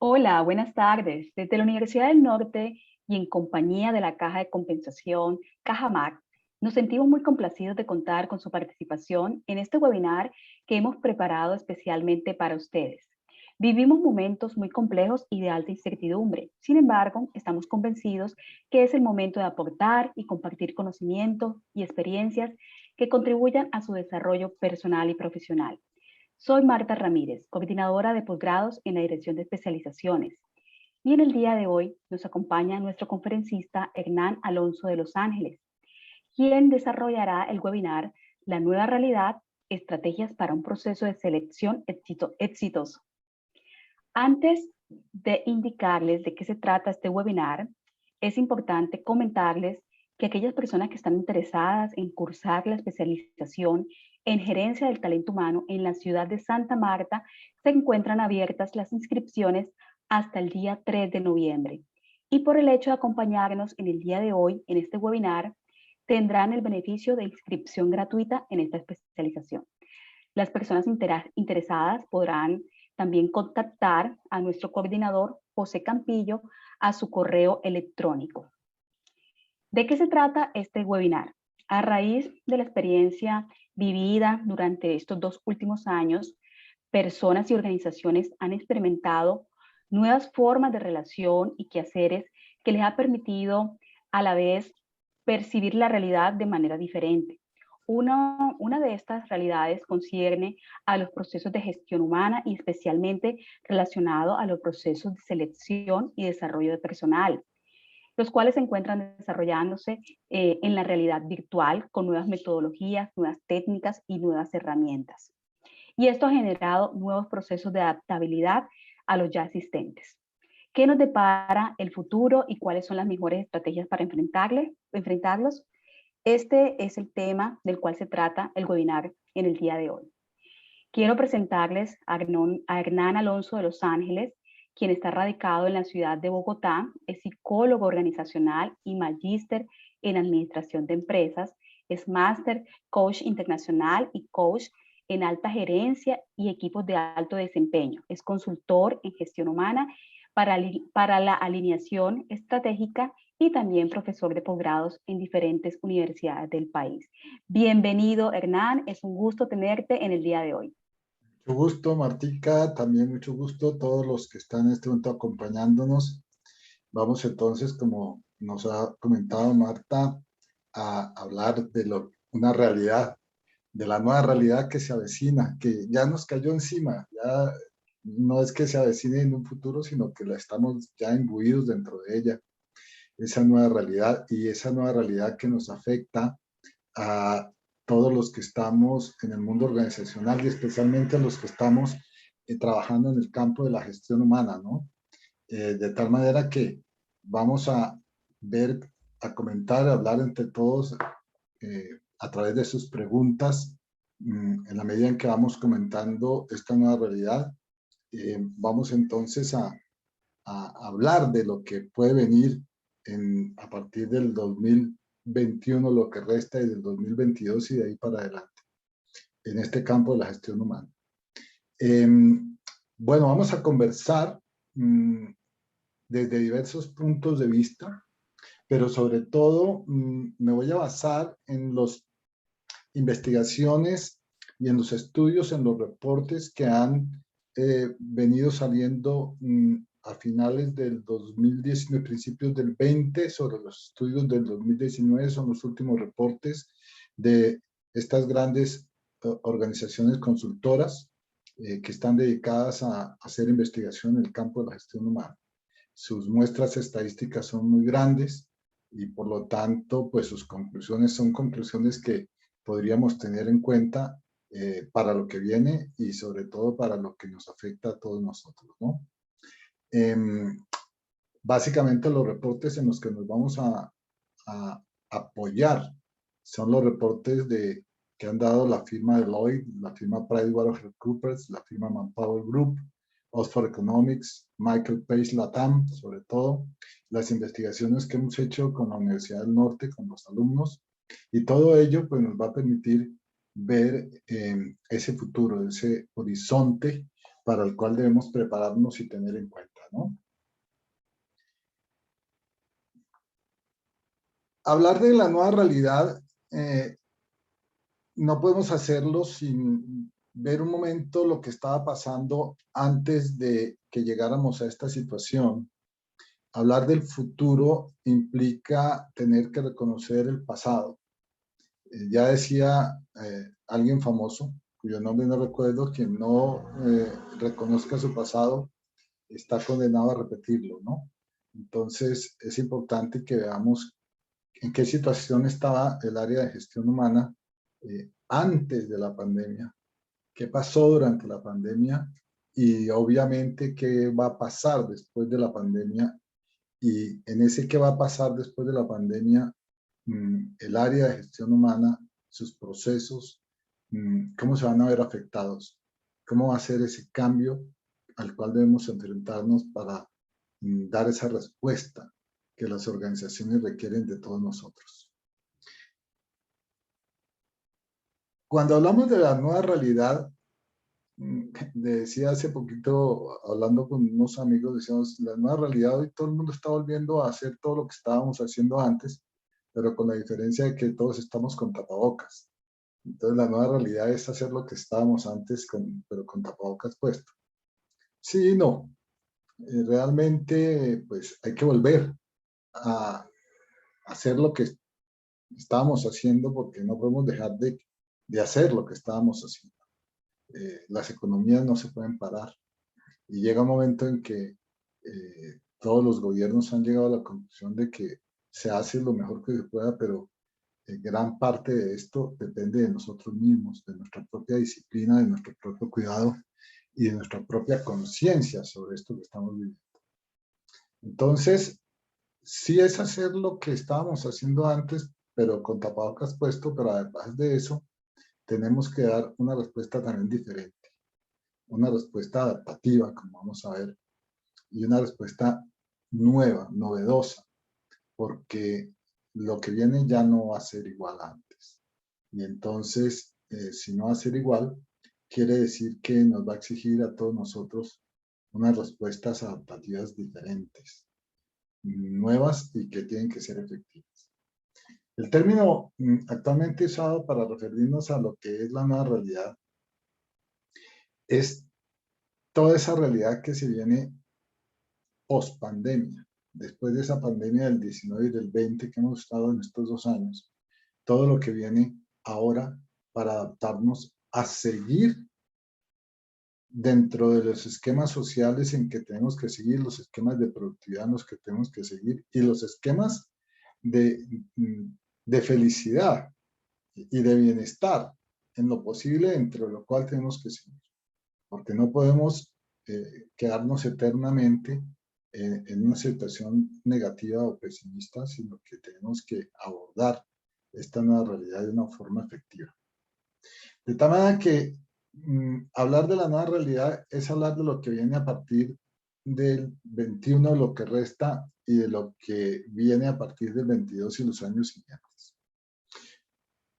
Hola, buenas tardes. Desde la Universidad del Norte y en compañía de la Caja de Compensación, Cajamac, nos sentimos muy complacidos de contar con su participación en este webinar que hemos preparado especialmente para ustedes. Vivimos momentos muy complejos y de alta incertidumbre. Sin embargo, estamos convencidos que es el momento de aportar y compartir conocimientos y experiencias que contribuyan a su desarrollo personal y profesional. Soy Marta Ramírez, coordinadora de posgrados en la Dirección de Especializaciones. Y en el día de hoy nos acompaña nuestro conferencista Hernán Alonso de Los Ángeles, quien desarrollará el webinar La nueva realidad, estrategias para un proceso de selección exitoso. Antes de indicarles de qué se trata este webinar, es importante comentarles que aquellas personas que están interesadas en cursar la especialización en gerencia del talento humano en la ciudad de Santa Marta, se encuentran abiertas las inscripciones hasta el día 3 de noviembre. Y por el hecho de acompañarnos en el día de hoy, en este webinar, tendrán el beneficio de inscripción gratuita en esta especialización. Las personas interesadas podrán también contactar a nuestro coordinador José Campillo a su correo electrónico. ¿De qué se trata este webinar? A raíz de la experiencia vivida durante estos 2 últimos años, personas y organizaciones han experimentado nuevas formas de relación y quehaceres que les ha permitido a la vez percibir la realidad de manera diferente. Una de estas realidades concierne a los procesos de gestión humana y especialmente relacionado a los procesos de selección y desarrollo de personal, los cuales se encuentran desarrollándose en la realidad virtual con nuevas metodologías, nuevas técnicas y nuevas herramientas. Y esto ha generado nuevos procesos de adaptabilidad a los ya existentes. ¿Qué nos depara el futuro y cuáles son las mejores estrategias para enfrentarlos? Este es el tema del cual se trata el webinar en el día de hoy. Quiero presentarles a Hernán Alonso de Los Ángeles, quien está radicado en la ciudad de Bogotá, es psicólogo organizacional y magíster en administración de empresas, es máster, coach internacional y coach en alta gerencia y equipos de alto desempeño. Es consultor en gestión humana para la alineación estratégica y también profesor de posgrados en diferentes universidades del país. Bienvenido, Hernán. Es un gusto tenerte en el día de hoy. Mucho gusto, Martica, también mucho gusto todos los que están en este momento acompañándonos. Vamos entonces, como nos ha comentado Marta, a hablar de una realidad, de la nueva realidad que se avecina, que ya nos cayó encima, ya no es que se avecine en un futuro, sino que la estamos ya imbuidos dentro de ella, esa nueva realidad y esa nueva realidad que nos afecta a todos los que estamos en el mundo organizacional y especialmente a los que estamos trabajando en el campo de la gestión humana, ¿no? De tal manera que vamos a ver, a comentar, a hablar entre todos a través de sus preguntas, en la medida en que vamos comentando esta nueva realidad. Vamos entonces a hablar de lo que puede venir a partir del 2021, lo que resta y del 2022 y de ahí para adelante, en este campo de la gestión humana. Bueno, vamos a conversar desde diversos puntos de vista, pero sobre todo me voy a basar en las investigaciones y en los estudios, en los reportes que han venido saliendo a finales del 2019, principios del 20, sobre los estudios del 2019, son los últimos reportes de estas grandes organizaciones consultoras que están dedicadas a hacer investigación en el campo de la gestión humana. Sus muestras estadísticas son muy grandes y por lo tanto, pues sus conclusiones son conclusiones que podríamos tener en cuenta para lo que viene y sobre todo para lo que nos afecta a todos nosotros, ¿no? Básicamente los reportes en los que nos vamos a apoyar son los reportes que han dado la firma Deloitte, la firma PricewaterhouseCoopers, la firma Manpower Group, Oxford Economics, Michael Page Latam, sobre todo, las investigaciones que hemos hecho con la Universidad del Norte, con los alumnos, y todo ello pues nos va a permitir ver ese futuro, ese horizonte para el cual debemos prepararnos y tener en cuenta. ¿no? Hablar de la nueva realidad, no podemos hacerlo sin ver un momento lo que estaba pasando antes de que llegáramos a esta situación. Hablar del futuro implica tener que reconocer el pasado. Ya decía alguien famoso, cuyo nombre no recuerdo, quien no reconozca su pasado está condenado a repetirlo, ¿no? Entonces es importante que veamos en qué situación estaba el área de gestión humana antes de la pandemia, qué pasó durante la pandemia y obviamente qué va a pasar después de la pandemia. Y en ese qué va a pasar después de la pandemia, el área de gestión humana, sus procesos, cómo se van a ver afectados, cómo va a ser ese cambio al cual debemos enfrentarnos para dar esa respuesta que las organizaciones requieren de todos nosotros. Cuando hablamos de la nueva realidad, decía hace poquito, hablando con unos amigos, decíamos, la nueva realidad hoy todo el mundo está volviendo a hacer todo lo que estábamos haciendo antes, pero con la diferencia de que todos estamos con tapabocas. Entonces la nueva realidad es hacer lo que estábamos antes, pero con tapabocas puesto. Sí y no. Realmente, pues hay que volver a hacer lo que estábamos haciendo porque no podemos dejar de hacer lo que estábamos haciendo. Las economías no se pueden parar y llega un momento en que todos los gobiernos han llegado a la conclusión de que se hace lo mejor que se pueda, pero gran parte de esto depende de nosotros mismos, de nuestra propia disciplina, de nuestro propio cuidado y de nuestra propia conciencia sobre esto que estamos viviendo. Entonces, sí es hacer lo que estábamos haciendo antes, pero con tapabocas puesto, pero además de eso, tenemos que dar una respuesta también diferente, una respuesta adaptativa, como vamos a ver, y una respuesta nueva, novedosa, porque lo que viene ya no va a ser igual a antes. Y entonces, si no va a ser igual, quiere decir que nos va a exigir a todos nosotros unas respuestas adaptativas diferentes, nuevas y que tienen que ser efectivas. El término actualmente usado para referirnos a lo que es la nueva realidad es toda esa realidad que se viene post pandemia, después de esa pandemia del 19 y del 20 que hemos estado en estos 2 años, todo lo que viene ahora para adaptarnos a seguir dentro de los esquemas sociales en que tenemos que seguir, los esquemas de productividad en los que tenemos que seguir y los esquemas de felicidad y de bienestar en lo posible, dentro de lo cual tenemos que seguir. Porque no podemos quedarnos eternamente en una situación negativa o pesimista, sino que tenemos que abordar esta nueva realidad de una forma efectiva. De tal manera que hablar de la nueva realidad es hablar de lo que viene a partir del 21, lo que resta, y de lo que viene a partir del 22 y los años siguientes.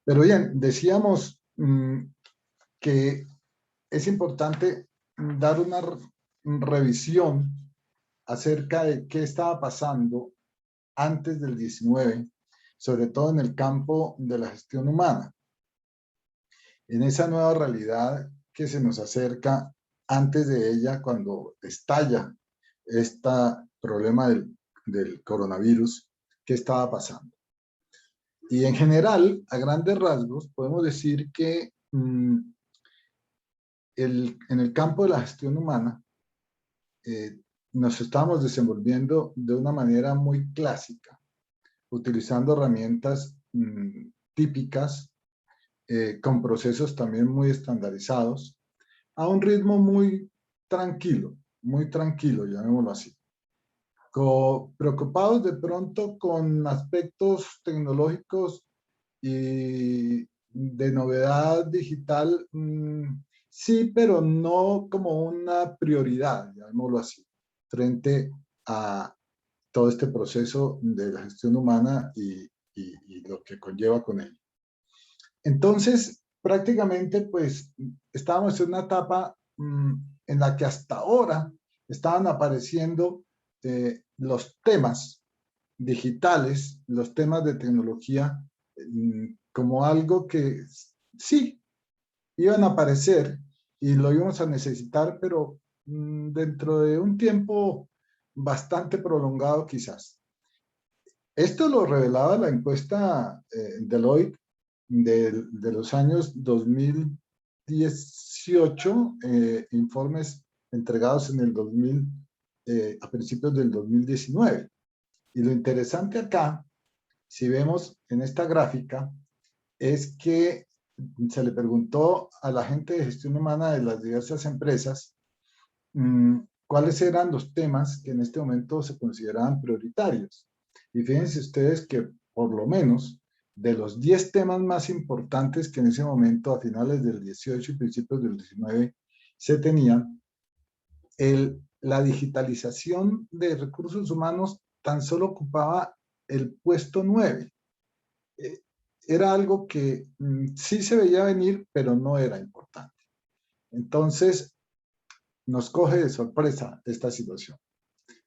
Pero bien, decíamos que es importante dar una revisión acerca de qué estaba pasando antes del 19, sobre todo en el campo de la gestión humana. En esa nueva realidad que se nos acerca antes de ella, cuando estalla este problema del coronavirus, ¿qué estaba pasando? Y en general, a grandes rasgos, podemos decir que en el campo de la gestión humana nos estamos desenvolviendo de una manera muy clásica, utilizando herramientas típicas, con procesos también muy estandarizados, a un ritmo muy tranquilo, llamémoslo así. Preocupados de pronto con aspectos tecnológicos y de novedad digital, sí, pero no como una prioridad, llamémoslo así, frente a todo este proceso de la gestión humana y lo que conlleva con él. Entonces, prácticamente, pues, estábamos en una etapa en la que hasta ahora estaban apareciendo los temas digitales, los temas de tecnología, como algo que sí, iban a aparecer y lo íbamos a necesitar, pero dentro de un tiempo bastante prolongado quizás. Esto lo revelaba la encuesta Deloitte de los años 2018, informes entregados en el 2000, a principios del 2019. Y lo interesante acá, si vemos en esta gráfica, es que se le preguntó a la gente de gestión humana de las diversas empresas cuáles eran los temas que en este momento se consideraban prioritarios. Y fíjense ustedes que por lo menos de los 10 temas más importantes que en ese momento, a finales del 18 y principios del 19, se tenían, la digitalización de recursos humanos tan solo ocupaba el puesto 9. Era algo que sí se veía venir, pero no era importante. Entonces, nos coge de sorpresa esta situación.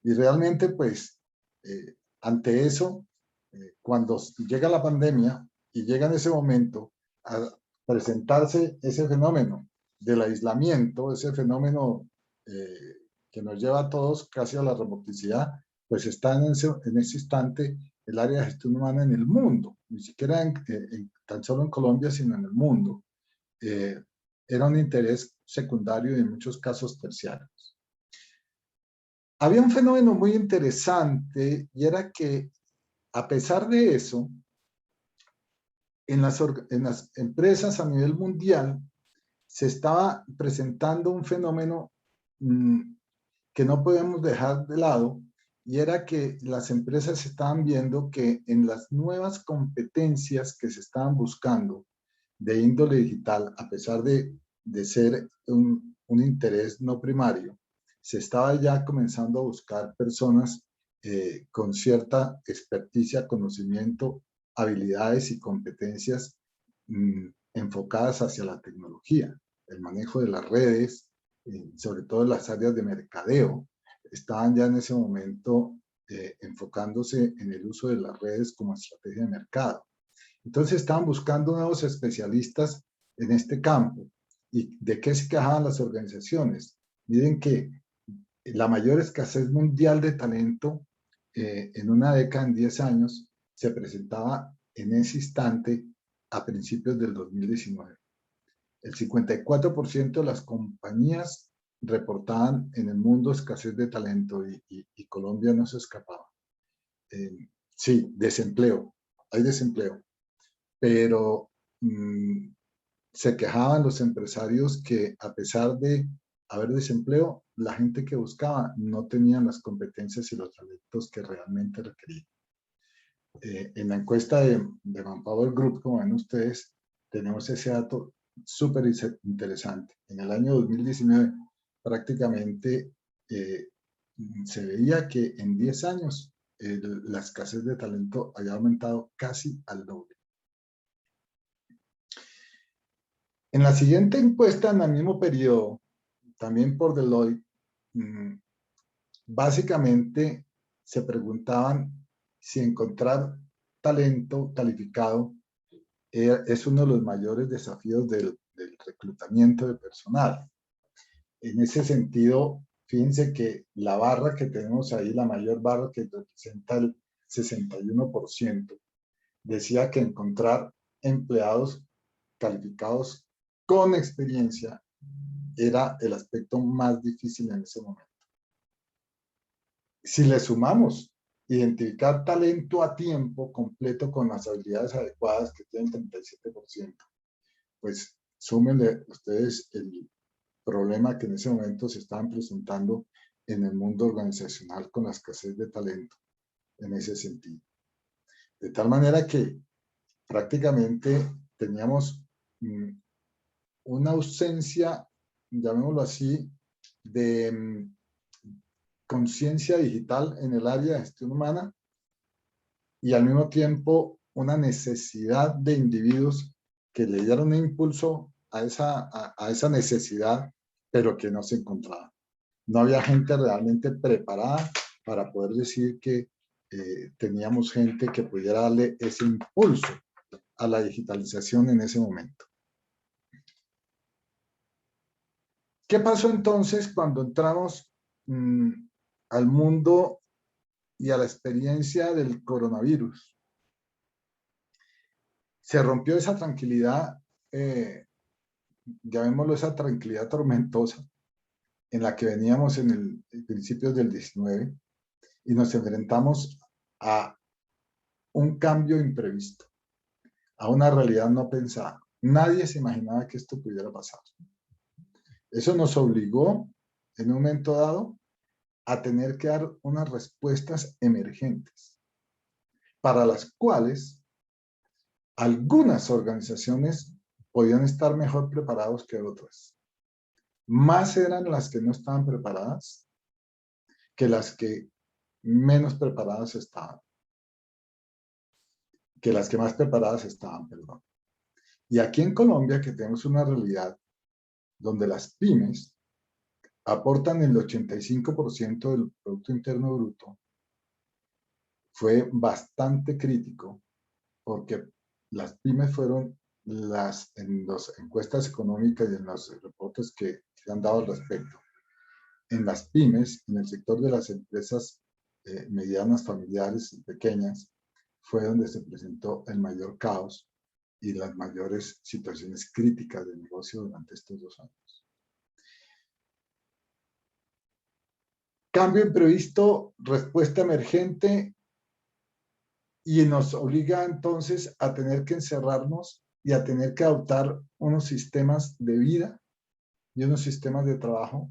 Y realmente, pues, ante eso, cuando llega la pandemia y llega en ese momento a presentarse ese fenómeno del aislamiento, ese fenómeno que nos lleva a todos casi a la remoticidad, pues está en ese instante el área de gestión humana en el mundo, ni siquiera tan solo en Colombia, sino en el mundo. Era un interés secundario y en muchos casos terciario. Había un fenómeno muy interesante y era que, a pesar de eso, en las empresas a nivel mundial se estaba presentando un fenómeno que no podemos dejar de lado, y era que las empresas estaban viendo que en las nuevas competencias que se estaban buscando de índole digital, a pesar de ser un interés no primario, se estaba ya comenzando a buscar personas con cierta experticia, conocimiento, habilidades y competencias enfocadas hacia la tecnología, el manejo de las redes, sobre todo en las áreas de mercadeo, estaban ya en ese momento enfocándose en el uso de las redes como estrategia de mercado. Entonces estaban buscando nuevos especialistas en este campo. ¿Y de qué se quejaban las organizaciones? Miren que la mayor escasez mundial de talento en una década, en 10 años, se presentaba en ese instante a principios del 2019. El 54% de las compañías reportaban en el mundo escasez de talento y Colombia no se escapaba. Sí, desempleo, hay desempleo, pero se quejaban los empresarios que a pesar de haber desempleo, la gente que buscaba no tenían las competencias y los talentos que realmente requerían. En la encuesta de Manpower Group, como ven ustedes, tenemos ese dato súper interesante. En el año 2019 prácticamente se veía que en 10 años la escasez de talento había aumentado casi al doble. En la siguiente encuesta, en el mismo periodo, también por Deloitte, básicamente se preguntaban si encontrar talento calificado es uno de los mayores desafíos del reclutamiento de personal. En ese sentido, fíjense que la barra que tenemos ahí, la mayor barra que representa el 61%, decía que encontrar empleados calificados con experiencia era el aspecto más difícil en ese momento. Si le sumamos identificar talento a tiempo completo con las habilidades adecuadas, que tienen 37%, pues súmenle ustedes el problema que en ese momento se estaban presentando en el mundo organizacional con la escasez de talento en ese sentido. De tal manera que prácticamente teníamos una ausencia, llamémoslo así, de conciencia digital en el área de gestión humana y al mismo tiempo una necesidad de individuos que le dieron un impulso a esa necesidad, pero que no se encontraba. No había gente realmente preparada para poder decir que teníamos gente que pudiera darle ese impulso a la digitalización en ese momento. ¿Qué pasó entonces cuando entramos al mundo y a la experiencia del coronavirus? Se rompió esa tranquilidad, llamémoslo esa tranquilidad tormentosa, en la que veníamos en principios del 19 y nos enfrentamos a un cambio imprevisto, a una realidad no pensada. Nadie se imaginaba que esto pudiera pasar. Eso nos obligó, en un momento dado, a tener que dar unas respuestas emergentes, para las cuales algunas organizaciones podían estar mejor preparados que otras. Más eran las que no estaban preparadas que las que menos preparadas estaban. Que las que más preparadas estaban, perdón. Y aquí en Colombia, que tenemos una realidad donde las pymes aportan el 85% del Producto Interno Bruto, fue bastante crítico porque las pymes fueron en las encuestas económicas y en los reportes que se han dado al respecto. En las pymes, en el sector de las empresas medianas, familiares y pequeñas, fue donde se presentó el mayor caos y las mayores situaciones críticas de negocio durante estos 2 años. Cambio imprevisto, respuesta emergente, y nos obliga entonces a tener que encerrarnos y a tener que adoptar unos sistemas de vida y unos sistemas de trabajo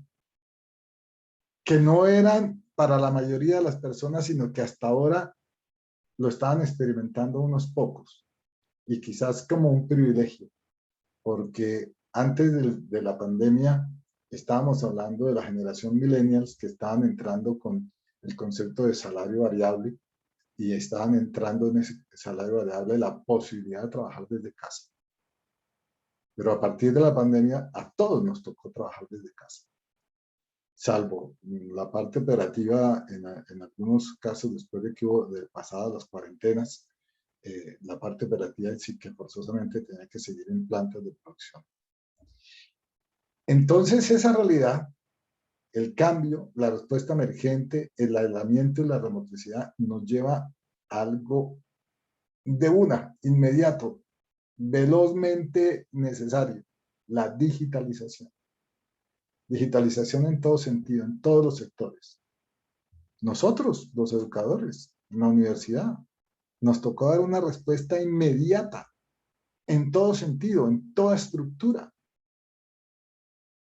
que no eran para la mayoría de las personas, sino que hasta ahora lo estaban experimentando unos pocos, y quizás como un privilegio, porque antes de la pandemia estábamos hablando de la generación millennials que estaban entrando con el concepto de salario variable y estaban entrando en ese salario variable la posibilidad de trabajar desde casa. Pero a partir de la pandemia a todos nos tocó trabajar desde casa, salvo la parte operativa en algunos casos después de que hubo pasadas las cuarentenas, la parte operativa sí que forzosamente tenía que seguir en plantas de producción. Entonces esa realidad, el cambio, la respuesta emergente, el aislamiento y la remotricidad nos lleva a algo de inmediato, velozmente necesario: la digitalización. Digitalización en todo sentido, en todos los sectores. Nosotros, los educadores, en la universidad, nos tocó dar una respuesta inmediata, en todo sentido, en toda estructura.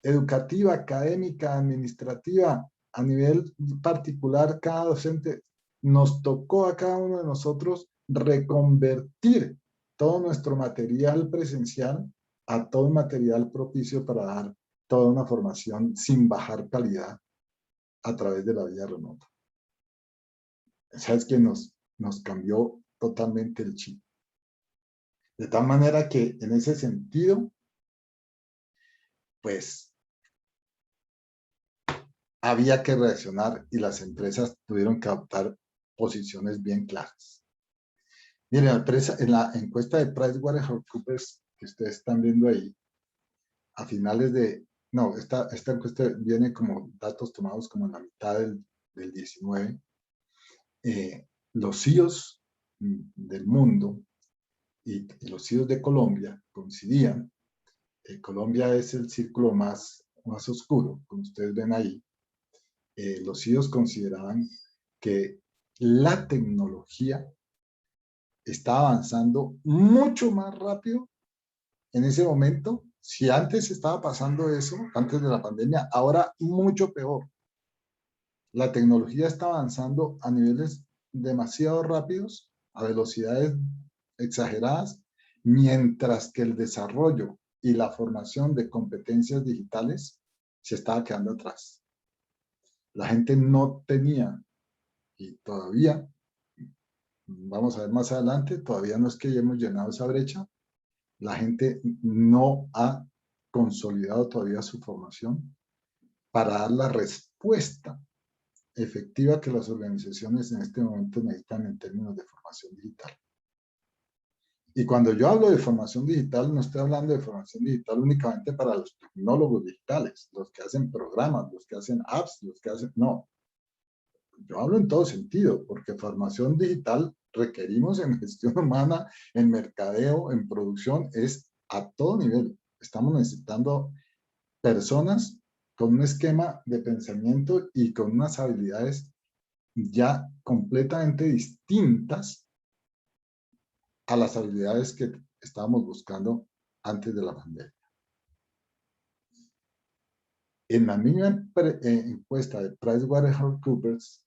Educativa, académica, administrativa, a nivel particular, cada docente, nos tocó a cada uno de nosotros reconvertir todo nuestro material presencial a todo material propicio para dar toda una formación sin bajar calidad a través de la vía remota. Esa es que nos cambió totalmente el chip. De tal manera que en ese sentido, pues había que reaccionar y las empresas tuvieron que adoptar posiciones bien claras. Miren, en la encuesta de PricewaterhouseCoopers que ustedes están viendo ahí, a finales de, no, esta encuesta viene como datos tomados como en la mitad del 19, los CEOs del mundo y los CEOs de Colombia coincidían. Colombia es el círculo más oscuro, como ustedes ven ahí. Los CEOs consideraban que la tecnología está avanzando mucho más rápido en ese momento. Si antes estaba pasando eso, antes de la pandemia, ahora mucho peor. La tecnología está avanzando a niveles demasiado rápidos, a velocidades exageradas, mientras que el desarrollo y la formación de competencias digitales se estaba quedando atrás. La gente no tenía, y todavía, vamos a ver más adelante, todavía no es que hayamos llenado esa brecha, la gente no ha consolidado todavía su formación para dar la respuesta respuesta efectiva que las organizaciones en este momento necesitan en términos de formación digital. Y cuando yo hablo de formación digital, no estoy hablando de formación digital únicamente para los tecnólogos digitales, los que hacen programas, los que hacen apps, los que hacen... No, yo hablo en todo sentido, porque formación digital requerimos en gestión humana, en mercadeo, en producción, es a todo nivel. Estamos necesitando personas con un esquema de pensamiento y con unas habilidades ya completamente distintas a las habilidades que estábamos buscando antes de la pandemia. En la misma encuesta de PricewaterhouseCoopers,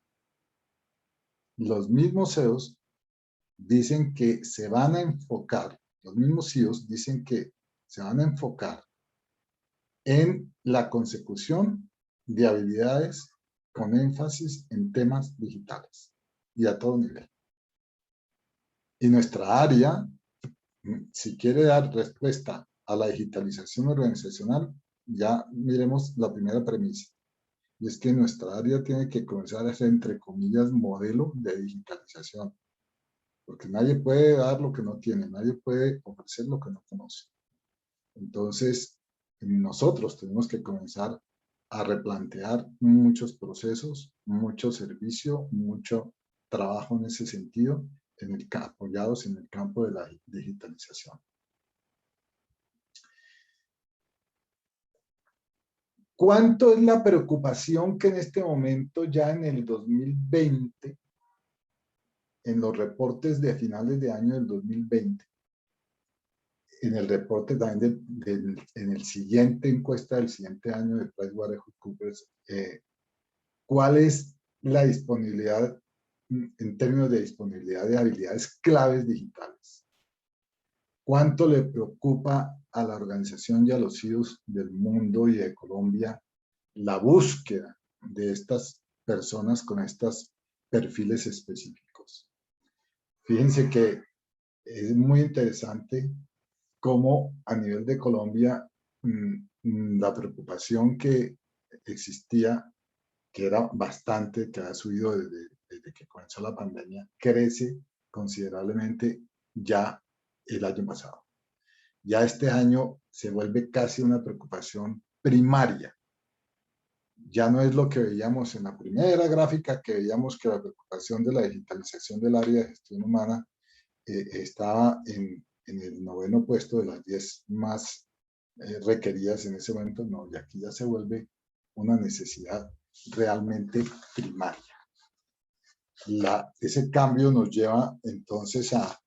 los mismos CEOs dicen que se van a enfocar, los mismos CEOs dicen que se van a enfocar en la consecución de habilidades con énfasis en temas digitales y a todo nivel. Y nuestra área, si quiere dar respuesta a la digitalización organizacional, ya miremos la primera premisa. Y es que nuestra área tiene que comenzar a ser, entre comillas, modelo de digitalización. Porque nadie puede dar lo que no tiene, nadie puede ofrecer lo que no conoce. Entonces, nosotros tenemos que comenzar a replantear muchos procesos, mucho servicio, mucho trabajo en ese sentido, apoyados en el campo de la digitalización. ¿Cuánto es la preocupación que en este momento, ya en el 2020, en los reportes de finales de año del 2020, en el reporte también en el siguiente encuesta del siguiente año de PricewaterhouseCoopers, cuál es la disponibilidad en términos de disponibilidad de habilidades claves digitales? ¿Cuánto le preocupa a la organización y a los CEOs del mundo y de Colombia la búsqueda de estas personas con estos perfiles específicos? Fíjense que es muy interesante cómo a nivel de Colombia la preocupación que existía, que era bastante, que ha subido desde que comenzó la pandemia, crece considerablemente ya el año pasado. Ya este año se vuelve casi una preocupación primaria. Ya no es lo que veíamos en la primera gráfica, que veíamos que la preocupación de la digitalización del área de gestión humana estaba en el 9º puesto de las 10 más requeridas en ese momento. No, y aquí ya se vuelve una necesidad realmente primaria. Ese cambio nos lleva entonces a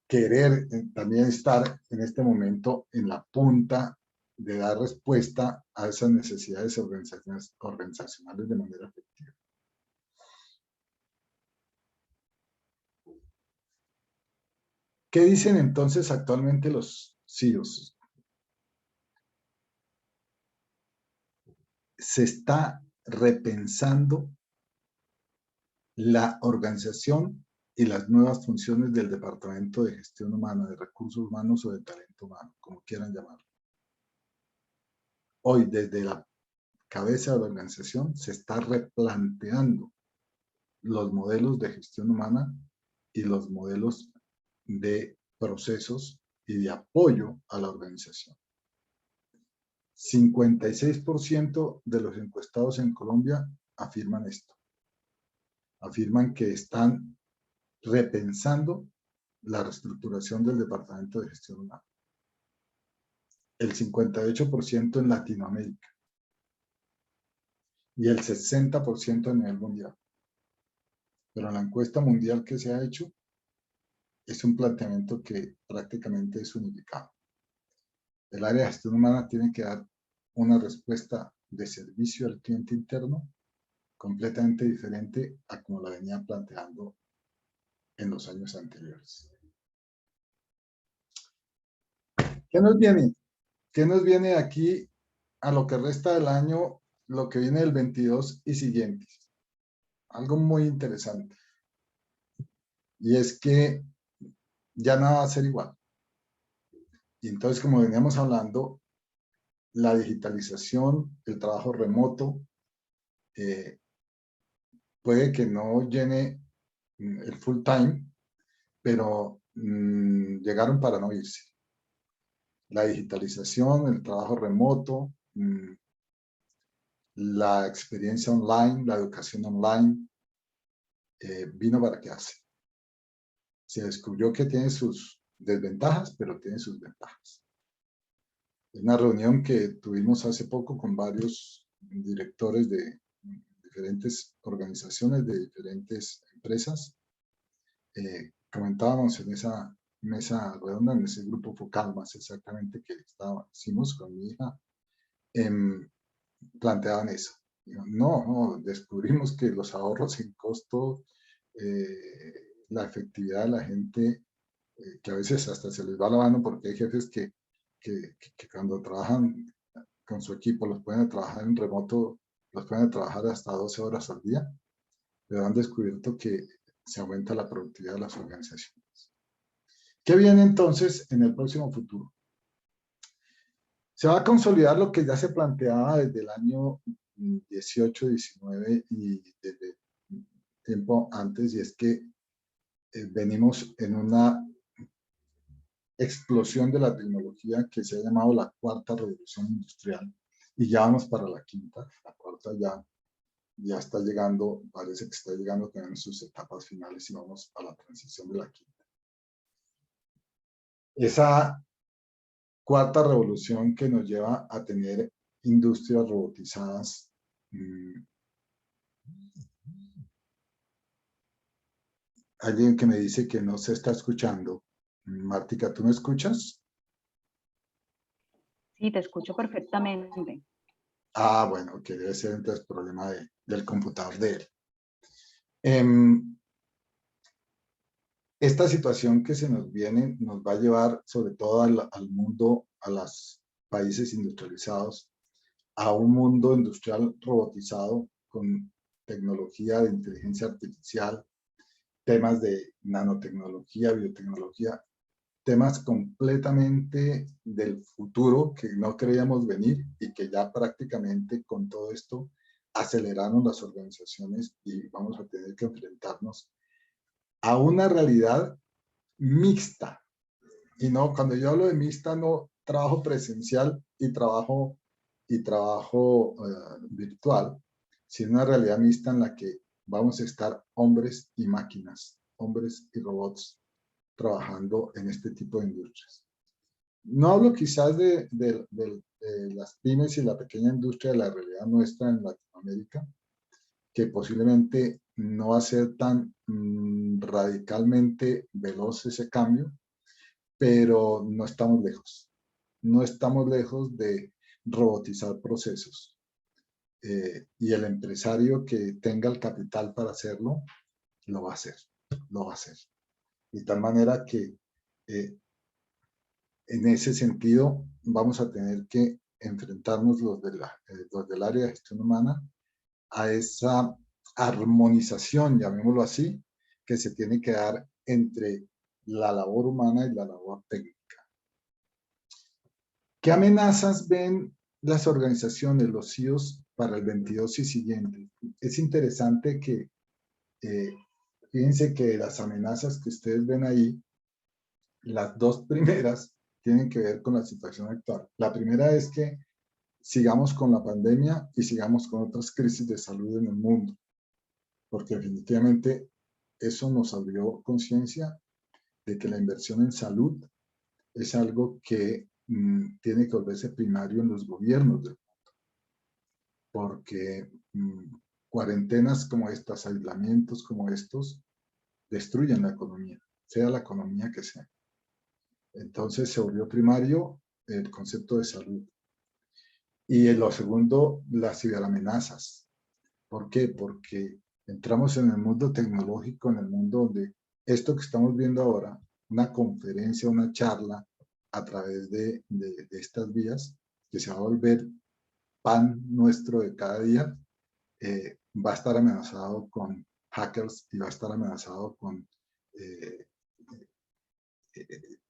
querer también estar en este momento en la punta de dar respuesta a esas necesidades organizacionales de manera efectiva. ¿Qué dicen entonces actualmente los CEOs? Se está repensando la organización y las nuevas funciones del Departamento de Gestión Humana, de Recursos Humanos o de Talento Humano, como quieran llamarlo. Hoy, desde la cabeza de la organización, se está replanteando los modelos de gestión humana y los modelos de procesos y de apoyo a la organización. 56% de los encuestados en Colombia afirman esto. Afirman que están repensando la reestructuración del Departamento de Gestión Humana. El 58% en Latinoamérica y el 60% a nivel mundial. Pero en la encuesta mundial que se ha hecho, es un planteamiento que prácticamente es unificado. El área de gestión humana tiene que dar una respuesta de servicio al cliente interno completamente diferente a como la venía planteando en los años anteriores. ¿Qué nos viene? ¿Qué nos viene aquí a lo que resta del año, lo que viene del 22 y siguientes? Algo muy interesante. Y es que ya nada va a ser igual. Y entonces, como veníamos hablando, la digitalización, el trabajo remoto, puede que no llene el full time, pero llegaron para no irse. La digitalización, el trabajo remoto, la experiencia online, la educación online, vino para quedarse. Se descubrió que tiene sus desventajas, pero tiene sus ventajas. Es una reunión que tuvimos hace poco con varios directores de diferentes organizaciones, de diferentes empresas. Comentábamos en esa mesa redonda, en ese grupo focal más exactamente que hicimos con mi hija, planteaban eso. No, descubrimos que los ahorros en costo, la efectividad de la gente, que a veces hasta se les va la mano porque hay jefes que cuando trabajan con su equipo los pueden trabajar en remoto, los pueden trabajar hasta 12 horas al día, pero han descubierto que se aumenta la productividad de las organizaciones. ¿Qué viene entonces en el próximo futuro? Se va a consolidar lo que ya se planteaba desde el año 18, 19 y desde tiempo antes, y es que venimos en una explosión de la tecnología que se ha llamado la cuarta revolución industrial, y ya vamos para la quinta. La cuarta ya está llegando, parece que está llegando también en sus etapas finales y vamos a la transición de la quinta. Esa cuarta revolución que nos lleva a tener industrias robotizadas. Alguien que me dice que no se está escuchando. Martica, ¿tú me escuchas? Sí, te escucho perfectamente. Ah, bueno, que debe ser entonces problema del computador de él. Esta situación que se nos viene nos va a llevar sobre todo al mundo, a los países industrializados, a un mundo industrial robotizado con tecnología de inteligencia artificial, temas de nanotecnología, biotecnología, temas completamente del futuro que no creíamos venir y que ya prácticamente con todo esto aceleraron las organizaciones y vamos a tener que enfrentarnos a una realidad mixta. Y no, cuando yo hablo de mixta, no trabajo presencial y trabajo virtual, sino una realidad mixta en la que vamos a estar hombres y máquinas, hombres y robots trabajando en este tipo de industrias. No hablo quizás de las pymes y la pequeña industria de la realidad nuestra en Latinoamérica, que posiblemente no va a ser tan radicalmente veloz ese cambio, pero no estamos lejos. No estamos lejos de robotizar procesos. Y el empresario que tenga el capital para hacerlo, lo va a hacer, lo va a hacer. De tal manera que en ese sentido vamos a tener que enfrentarnos los del área de gestión humana a esa armonización, llamémoslo así, que se tiene que dar entre la labor humana y la labor técnica. ¿Qué amenazas ven las organizaciones, los CEOs, para el 22 y siguiente? Es interesante que, fíjense que las amenazas que ustedes ven ahí, las dos primeras tienen que ver con la situación actual. La primera es que sigamos con la pandemia y sigamos con otras crisis de salud en el mundo, porque definitivamente eso nos abrió conciencia de que la inversión en salud es algo que tiene que volverse primario en los gobiernos del mundo, porque cuarentenas como estas, aislamientos como estos, destruyen la economía, sea la economía que sea. Entonces se volvió primario el concepto de salud. Y en lo segundo, las ciberamenazas. ¿Por qué? Porque entramos en el mundo tecnológico, en el mundo donde esto que estamos viendo ahora, una conferencia, una charla a través de estas vías, que se va a volver pan nuestro de cada día, va a estar amenazado con hackers y va a estar amenazado con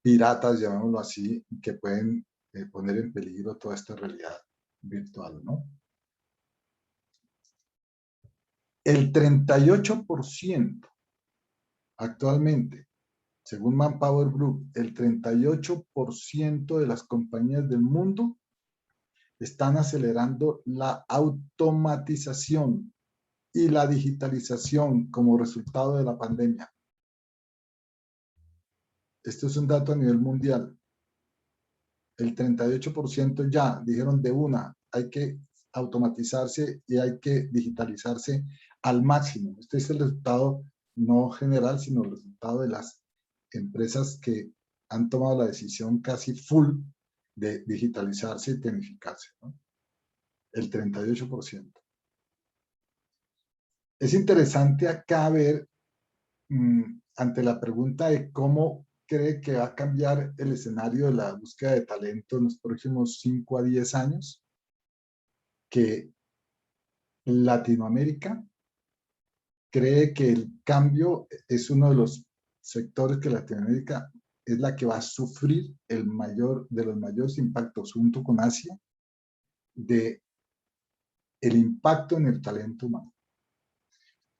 piratas, llamémoslo así, que pueden poner en peligro toda esta realidad virtual, ¿no? El 38% actualmente, según Manpower Group, el 38% de las compañías del mundo están acelerando la automatización y la digitalización como resultado de la pandemia. Esto es un dato a nivel mundial. El 38% ya dijeron de una, hay que automatizarse y hay que digitalizarse al máximo. Este es el resultado no general, sino el resultado de las empresas que han tomado la decisión casi full de digitalizarse y tecnificarse, ¿no? El 38%. Es interesante acá ver, ante la pregunta de cómo cree que va a cambiar el escenario de la búsqueda de talento en los próximos 5 a 10 años, que Latinoamérica cree que el cambio es uno de los sectores que Latinoamérica es la que va a sufrir el mayor de los mayores impactos junto con Asia de el impacto en el talento humano.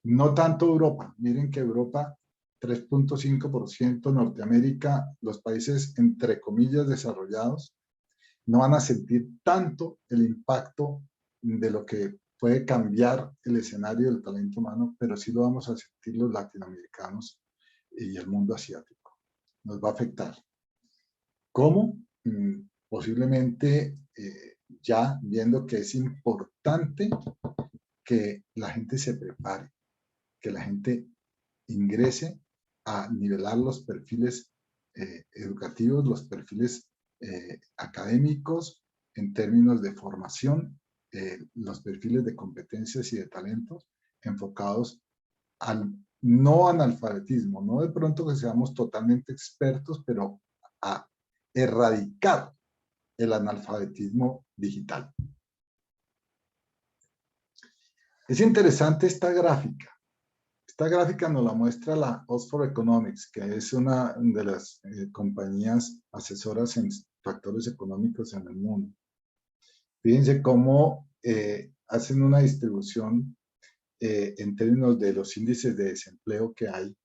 No tanto Europa. Miren que Europa 3.5%, Norteamérica, los países entre comillas desarrollados, no van a sentir tanto el impacto de lo que puede cambiar el escenario del talento humano, pero sí lo vamos a sentir los latinoamericanos y el mundo asiático. Nos va a afectar. ¿Cómo? Posiblemente ya viendo que es importante que la gente se prepare, que la gente ingrese a nivelar los perfiles educativos, los perfiles académicos en términos de formación, los perfiles de competencias y de talentos enfocados al no analfabetismo, no de pronto que seamos totalmente expertos, pero a erradicar el analfabetismo digital. Es interesante esta gráfica. Esta gráfica nos la muestra la Oxford Economics, que es una de las compañías asesoras en factores económicos en el mundo. Fíjense cómo hacen una distribución en términos de los índices de desempleo que hay,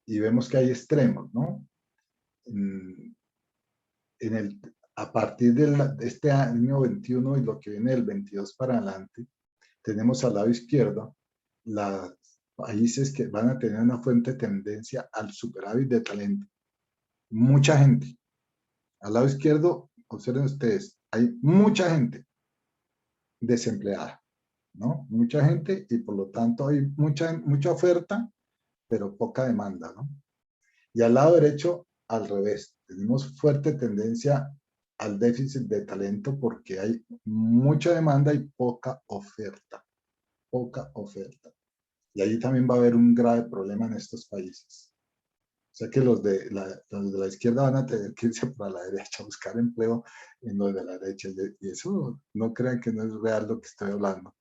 y vemos que hay extremos, ¿no? A partir de este año 21 y lo que viene del 22 para adelante, tenemos al lado izquierdo los países que van a tener una fuerte tendencia al superávit de talento. Mucha gente. Al lado izquierdo, observen ustedes, hay mucha gente desempleada, ¿no? Mucha gente y por lo tanto hay mucha oferta, pero poca demanda, ¿no? Y al lado derecho, al revés. Tenemos fuerte tendencia al déficit de talento porque hay mucha demanda y poca oferta. Poca oferta. Y ahí también va a haber un grave problema en estos países. O sea que los de la izquierda van a tener que irse para la derecha a buscar empleo en los de la derecha. Y eso no crean que no es real lo que estoy hablando,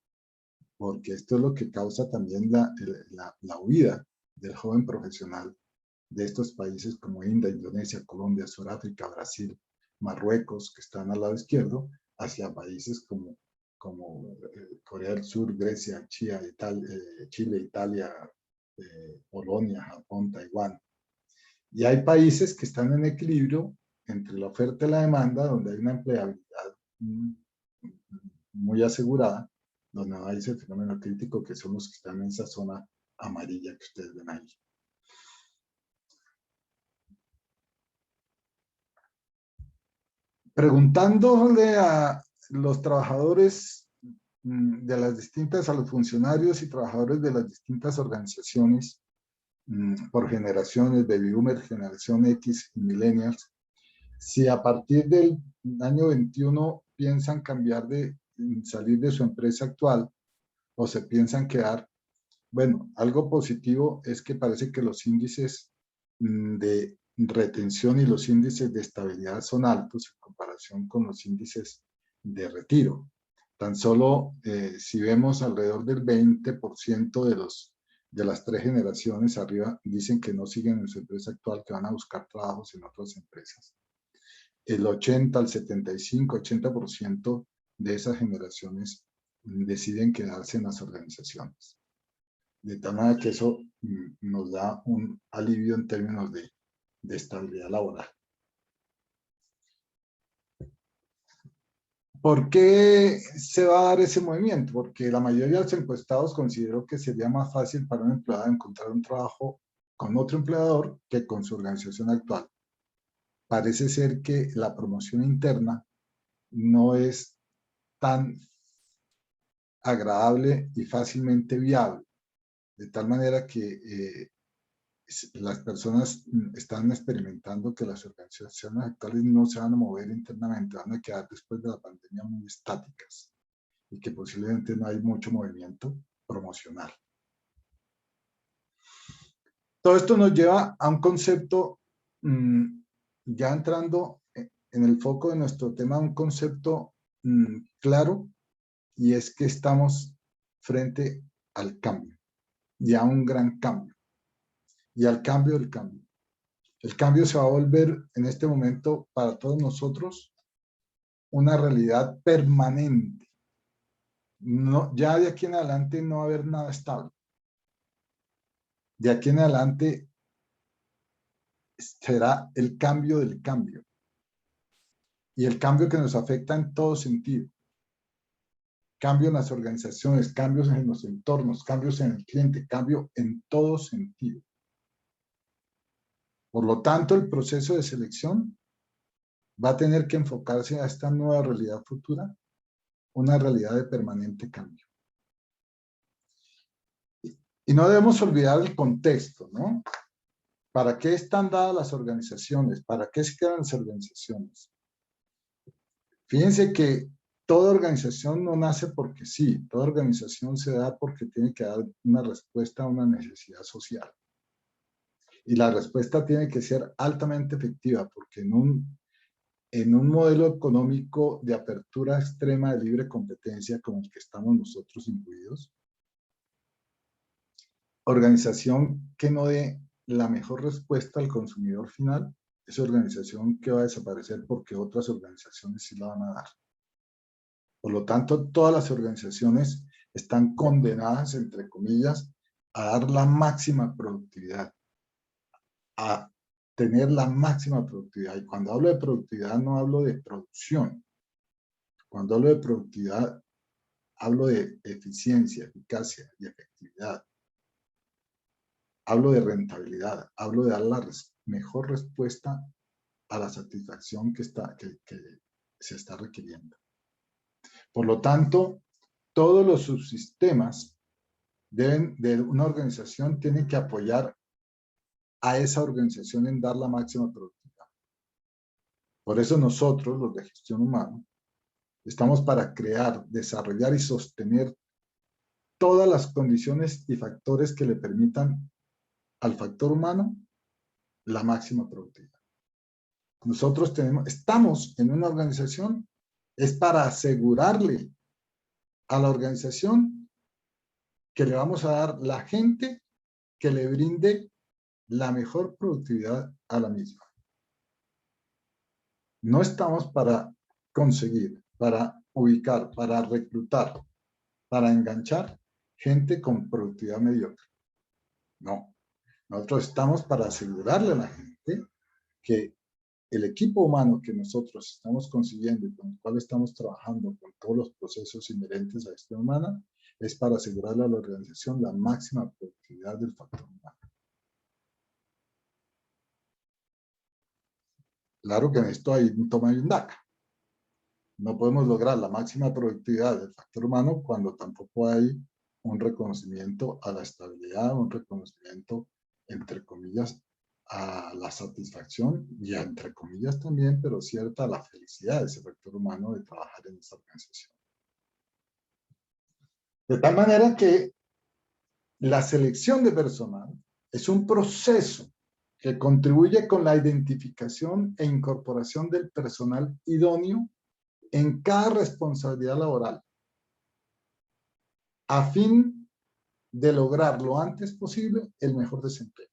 porque esto es lo que causa también la huida del joven profesional de estos países como India, Indonesia, Colombia, Sudáfrica, Brasil, Marruecos, que están al lado izquierdo, hacia países como Corea del Sur, Grecia, Chile, Italia, Polonia, Japón, Taiwán. Y hay países que están en equilibrio entre la oferta y la demanda, donde hay una empleabilidad muy asegurada, donde no hay ese fenómeno crítico que son los que están en esa zona amarilla que ustedes ven ahí. Preguntándole a los trabajadores de las distintas, a los funcionarios y trabajadores de las distintas organizaciones por generaciones, baby boomers, generación X y millennials, si a partir del año 21 piensan salir de su empresa actual o se piensan quedar, bueno, algo positivo es que parece que los índices de retención y los índices de estabilidad son altos en comparación con los índices de retiro. Tan solo si vemos alrededor del 20% de las 3 generaciones arriba dicen que no siguen en su empresa actual, que van a buscar trabajos en otras empresas. el 80, al 75, 80% de esas generaciones deciden quedarse en las organizaciones. De tal manera que eso nos da un alivio en términos de estabilidad laboral. ¿Por qué se va a dar ese movimiento? Porque la mayoría de los encuestados consideró que sería más fácil para un empleado encontrar un trabajo con otro empleador que con su organización actual. Parece ser que la promoción interna no es tan agradable y fácilmente viable, de tal manera que las personas están experimentando que las organizaciones actuales no se van a mover internamente, van a quedar después de la pandemia muy estáticas y que posiblemente no hay mucho movimiento promocional. Todo esto nos lleva a un concepto, ya entrando en el foco de nuestro tema, un concepto claro, y es que estamos frente al cambio, y a un gran cambio, y al cambio del cambio. El cambio se va a volver en este momento para todos nosotros una realidad permanente. No, ya de aquí en adelante no va a haber nada estable. De aquí en adelante será el cambio del cambio. Y el cambio que nos afecta en todo sentido. Cambio en las organizaciones, cambios en los entornos, cambios en el cliente, cambio en todo sentido. Por lo tanto, el proceso de selección va a tener que enfocarse a esta nueva realidad futura, una realidad de permanente cambio. Y no debemos olvidar el contexto, ¿no? ¿Para qué están dadas las organizaciones? ¿Para qué se crean las organizaciones? Fíjense que toda organización no nace porque sí, toda organización se da porque tiene que dar una respuesta a una necesidad social. Y la respuesta tiene que ser altamente efectiva, porque en un modelo económico de apertura extrema de libre competencia como el que estamos nosotros incluidos, organización que no dé la mejor respuesta al consumidor final, es organización que va a desaparecer porque otras organizaciones sí la van a dar. Por lo tanto, todas las organizaciones están condenadas, entre comillas, a dar la máxima productividad, a tener la máxima productividad. Y cuando hablo de productividad no hablo de producción. Cuando hablo de productividad hablo de eficiencia, eficacia y efectividad. Hablo de rentabilidad, hablo de dar la mejor respuesta a la satisfacción que se está requiriendo. Por lo tanto, todos los subsistemas de una organización tienen que apoyar a esa organización en dar la máxima productividad. Por eso nosotros, los de gestión humana, estamos para crear, desarrollar y sostener todas las condiciones y factores que le permitan al factor humano la máxima productividad. Nosotros estamos en una organización, es para asegurarle a la organización que le vamos a dar la gente que le brinde la mejor productividad a la misma. No estamos para conseguir, para ubicar, para reclutar, para enganchar gente con productividad mediocre. No. Nosotros estamos para asegurarle a la gente que el equipo humano que nosotros estamos consiguiendo y con el cual estamos trabajando con todos los procesos inherentes a la gestión humana es para asegurarle a la organización la máxima productividad del factor humano. Claro que en esto hay un toma y un daca. No podemos lograr la máxima productividad del factor humano cuando tampoco hay un reconocimiento a la estabilidad, un reconocimiento, entre comillas, a la satisfacción y entre comillas también, pero cierta, a la felicidad de ese factor humano de trabajar en esta organización. De tal manera que la selección de personal es un proceso que contribuye con la identificación e incorporación del personal idóneo en cada responsabilidad laboral, a fin de lograr lo antes posible el mejor desempeño.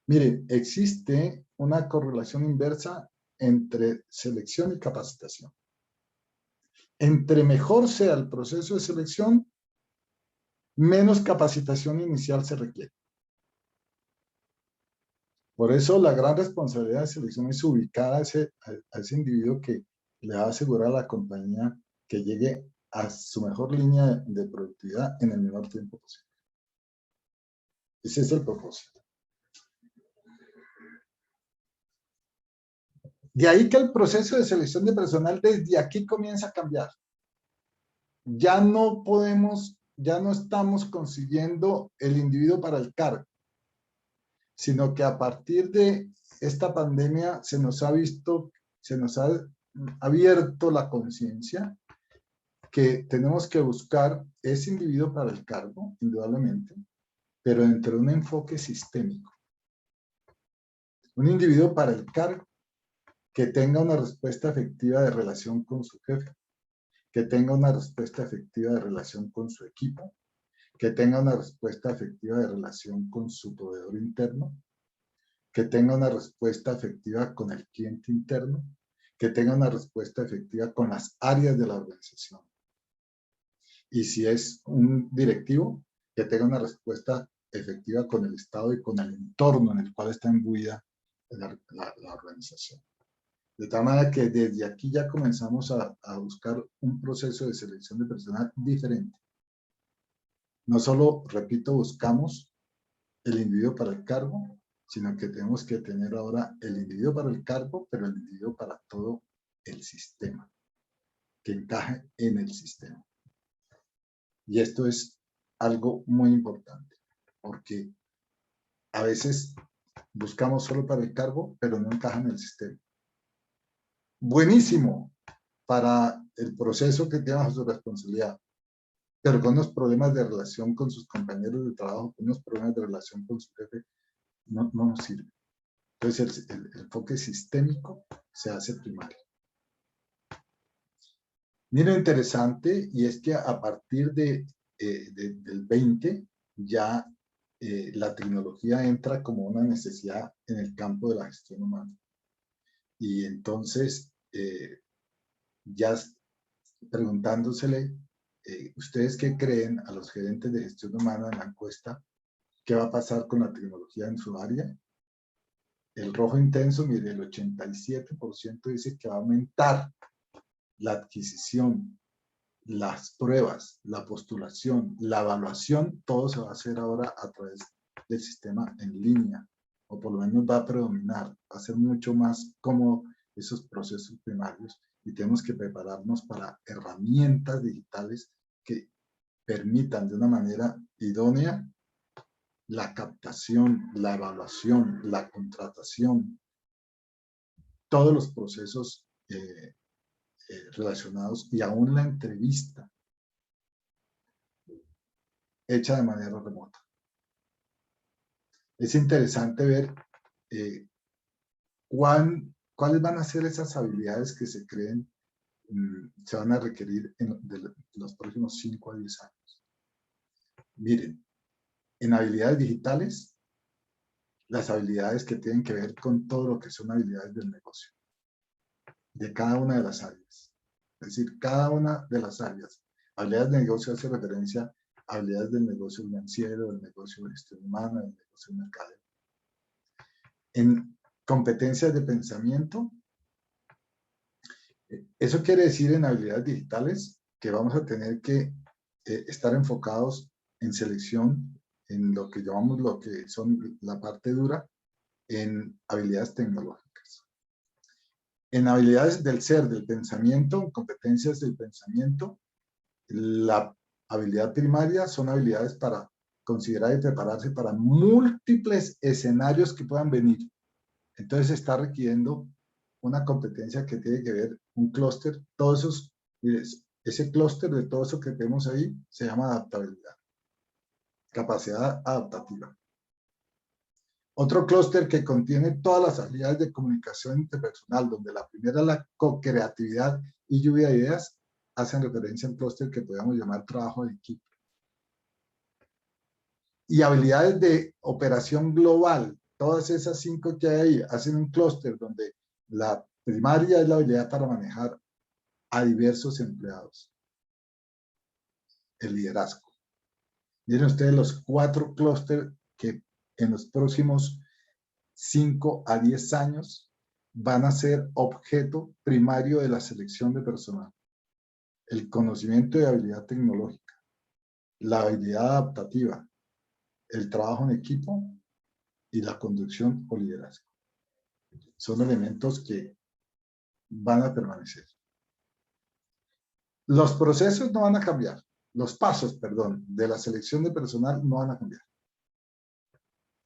Mire, existe una correlación inversa entre selección y capacitación. Entre mejor sea el proceso de selección, menos capacitación inicial se requiere. Por eso la gran responsabilidad de selección es ubicar a ese individuo que le va a asegurar a la compañía que llegue a su mejor línea de productividad en el menor tiempo posible. Ese es el propósito. De ahí que el proceso de selección de personal desde aquí comienza a cambiar. Ya no estamos consiguiendo el individuo para el cargo, sino que a partir de esta pandemia se nos ha abierto la conciencia que tenemos que buscar ese individuo para el cargo, indudablemente, pero dentro de un enfoque sistémico. Un individuo para el cargo que tenga una respuesta efectiva de relación con su jefe, que tenga una respuesta efectiva de relación con su equipo, que tenga una respuesta efectiva de relación con su proveedor interno, que tenga una respuesta efectiva con el cliente interno, que tenga una respuesta efectiva con las áreas de la organización. Y si es un directivo, que tenga una respuesta efectiva con el Estado y con el entorno en el cual está imbuida la organización. De tal manera que desde aquí ya comenzamos a buscar un proceso de selección de personal diferente. No solo, repito, buscamos el individuo para el cargo, sino que tenemos que tener ahora el individuo para el cargo, pero el individuo para todo el sistema, que encaje en el sistema. Y esto es algo muy importante, porque a veces buscamos solo para el cargo, pero no encaja en el sistema. Buenísimo para el proceso que tiene bajo su responsabilidad, pero con unos problemas de relación con sus compañeros de trabajo, con unos problemas de relación con su jefe, no nos sirve. Entonces el enfoque sistémico se hace primario. Mira, interesante, y es que a partir del 20 ya la tecnología entra como una necesidad en el campo de la gestión humana. Y entonces ya preguntándosele, ¿ustedes qué creen a los gerentes de gestión humana en la encuesta? ¿Qué va a pasar con la tecnología en su área? El rojo intenso, mire, el 87% dice que va a aumentar la adquisición, las pruebas, la postulación, la evaluación, todo se va a hacer ahora a través del sistema en línea, o por lo menos va a predominar, va a ser mucho más cómodo esos procesos primarios y tenemos que prepararnos para herramientas digitales que permitan de una manera idónea la captación, la evaluación, la contratación, todos los procesos relacionados y aún la entrevista hecha de manera remota. Es interesante ver cuáles van a ser esas habilidades que se creen se van a requerir en los próximos 5 a 10 años. Miren, en habilidades digitales, las habilidades que tienen que ver con todo lo que son habilidades del negocio, de cada una de las áreas. Es decir, cada una de las áreas. Habilidades de negocio hace referencia a habilidades del negocio financiero, del negocio de gestión humana, del negocio de mercadeo. En competencias de pensamiento, eso quiere decir en habilidades digitales que vamos a tener que estar enfocados en selección, en lo que llamamos lo que son la parte dura, en habilidades tecnológicas. En habilidades del ser, del pensamiento, competencias del pensamiento, la habilidad primaria son habilidades para considerar y prepararse para múltiples escenarios que puedan venir. Entonces se está requiriendo una competencia que tiene que ver, un clúster, todos esos, ese clúster de todo eso que tenemos ahí se llama adaptabilidad, capacidad adaptativa. Otro clúster que contiene todas las habilidades de comunicación interpersonal, donde la primera es la co-creatividad y lluvia de ideas, hacen referencia a un clúster que podríamos llamar trabajo de equipo. Y habilidades de operación global, todas esas 5 que hay ahí, hacen un clúster donde la primaria es la habilidad para manejar a diversos empleados, el liderazgo. Miren ustedes los 4 clústeres que en los próximos 5 a 10 años van a ser objeto primario de la selección de personal. El conocimiento y habilidad tecnológica, la habilidad adaptativa, el trabajo en equipo y la conducción o liderazgo. Son elementos que van a permanecer. Los procesos no van a cambiar. Los pasos, perdón, de la selección de personal no van a cambiar.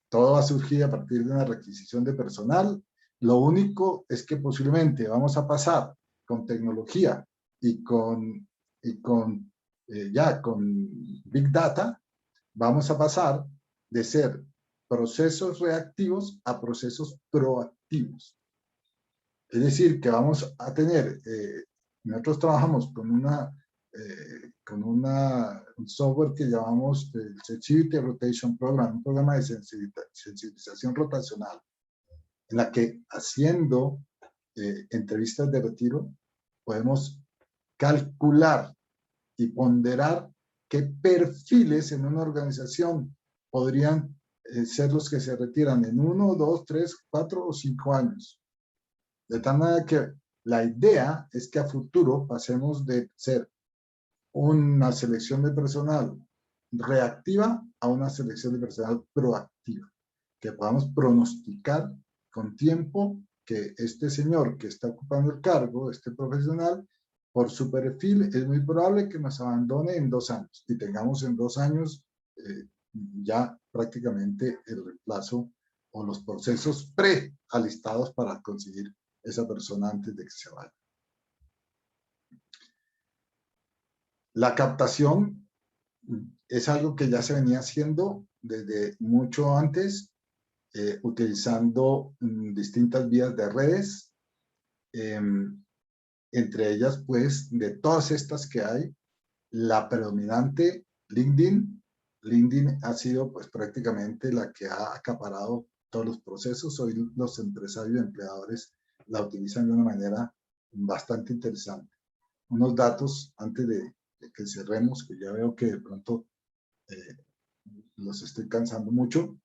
Todo va a surgir a partir de una requisición de personal. Lo único es que posiblemente vamos a pasar con tecnología y con Big Data, vamos a pasar de ser procesos reactivos a procesos proactivos. Es decir, que vamos a tener, nosotros trabajamos con un software que llamamos el Sensitivity Rotation Program, un programa de sensibilización rotacional, en la que haciendo entrevistas de retiro podemos calcular y ponderar qué perfiles en una organización podrían ser los que se retiran en 1, 2, 3, 4 o 5 años. De tal manera que la idea es que a futuro pasemos de ser una selección de personal reactiva a una selección de personal proactiva, que podamos pronosticar con tiempo que este señor que está ocupando el cargo, este profesional, por su perfil es muy probable que nos abandone en 2 años y tengamos en 2 años ya prácticamente el reemplazo o los procesos prealistados para conseguir esa persona antes de que se vaya. La captación es algo que ya se venía haciendo desde mucho antes, utilizando distintas vías de redes, entre ellas, pues, de todas estas que hay, la predominante, LinkedIn. LinkedIn ha sido, pues, prácticamente la que ha acaparado todos los procesos. Hoy los empresarios y empleadores la utilizan de una manera bastante interesante. Unos datos antes de que cerremos, que ya veo que de pronto los estoy cansando mucho.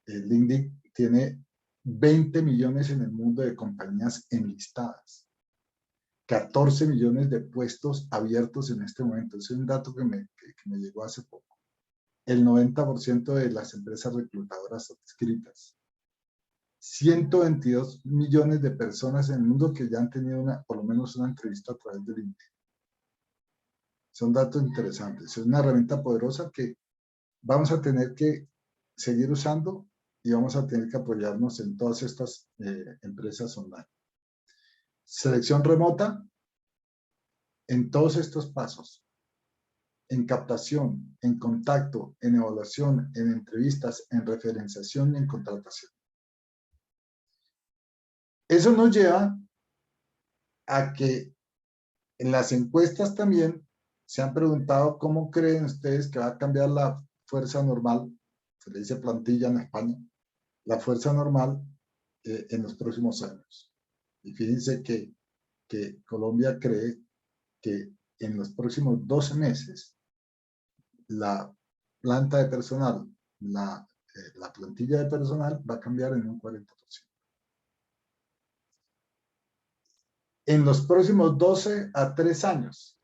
LinkedIn tiene 20 millones en el mundo de compañías enlistadas. 14 millones de puestos abiertos en este momento. Ese es un dato que me llegó hace poco. El 90% de las empresas reclutadoras adscritas. 122 millones de personas en el mundo que ya han tenido por lo menos una entrevista a través de LinkedIn. Son datos interesantes. Es una herramienta poderosa que vamos a tener que seguir usando y vamos a tener que apoyarnos en todas estas empresas online. Selección remota en todos estos pasos. En captación, en contacto, en evaluación, en entrevistas, en referenciación y en contratación. Eso nos lleva a que en las encuestas también se han preguntado cómo creen ustedes que va a cambiar la fuerza normal, se le dice plantilla en España, la fuerza normal en los próximos años. Y fíjense que Colombia cree que en los próximos 12 meses la planta de personal, la plantilla de personal va a cambiar en un 40%. En los próximos 12 a 3 años,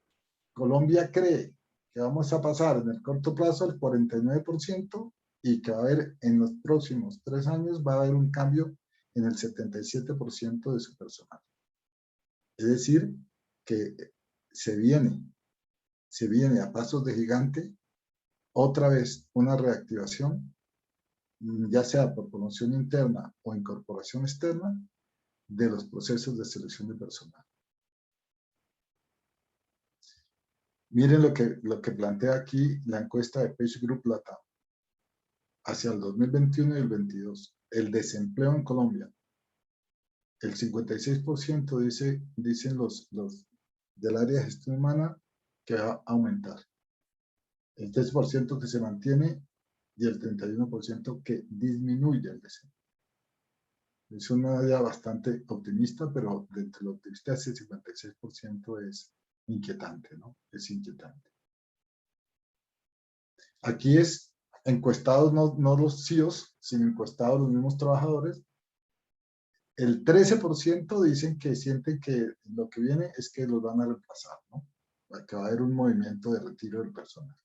Colombia cree que vamos a pasar en el corto plazo al 49% y que va a haber en los próximos 3 años va a haber un cambio en el 77% de su personal. Es decir, que se viene a pasos de gigante otra vez una reactivación, ya sea por promoción interna o incorporación externa, de los procesos de selección de personal. Miren lo que plantea aquí la encuesta de PageGroup Latam. Hacia el 2021 y el 22, el desempleo en Colombia, el 56% dicen los del área de gestión humana que va a aumentar. El 3% que se mantiene y el 31% que disminuye el desempleo. Es una idea bastante optimista, pero dentro de lo optimista ese 56% es inquietante, ¿no? Es inquietante. Aquí es encuestados, no los CEOs, sino encuestados los mismos trabajadores. El 13% dicen que sienten que lo que viene es que los van a reemplazar, ¿no? Que va a haber un movimiento de retiro del personal.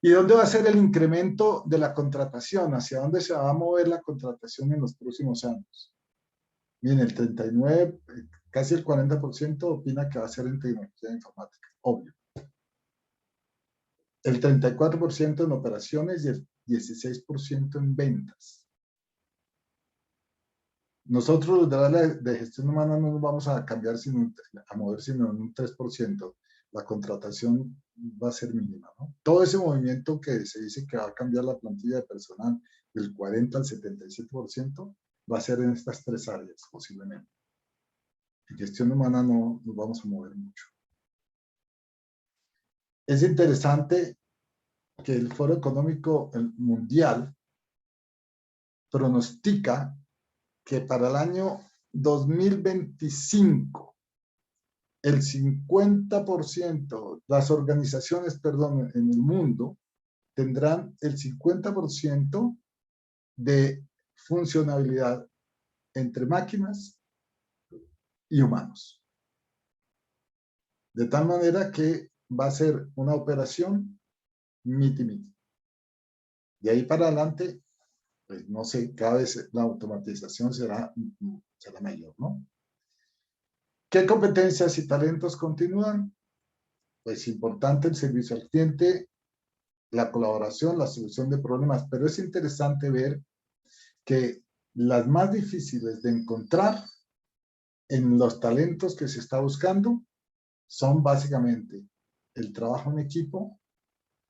¿Y dónde va a ser el incremento de la contratación? ¿Hacia dónde se va a mover la contratación en los próximos años? Miren, el 39, casi el 40% opina que va a ser en tecnología de informática, obvio. El 34% en operaciones y el 16% en ventas. Nosotros los de la área de gestión humana no nos vamos a cambiar, a mover sino en un 3%. La contratación va a ser mínima, ¿no? Todo ese movimiento que se dice que va a cambiar la plantilla de personal del 40 al 77% va a ser en estas tres áreas, posiblemente. En gestión humana no nos vamos a mover mucho. Es interesante que el Foro Económico Mundial pronostica que para el año 2025 el 50%, las organizaciones, perdón, en el mundo tendrán el 50% de funcionalidad entre máquinas y humanos. De tal manera que va a ser una operación miti-miti. De ahí para adelante, pues no sé, cada vez la automatización será mayor, ¿no? ¿Qué competencias y talentos continúan? Pues importante el servicio al cliente, la colaboración, la solución de problemas, pero es interesante ver que las más difíciles de encontrar en los talentos que se está buscando son básicamente el trabajo en equipo,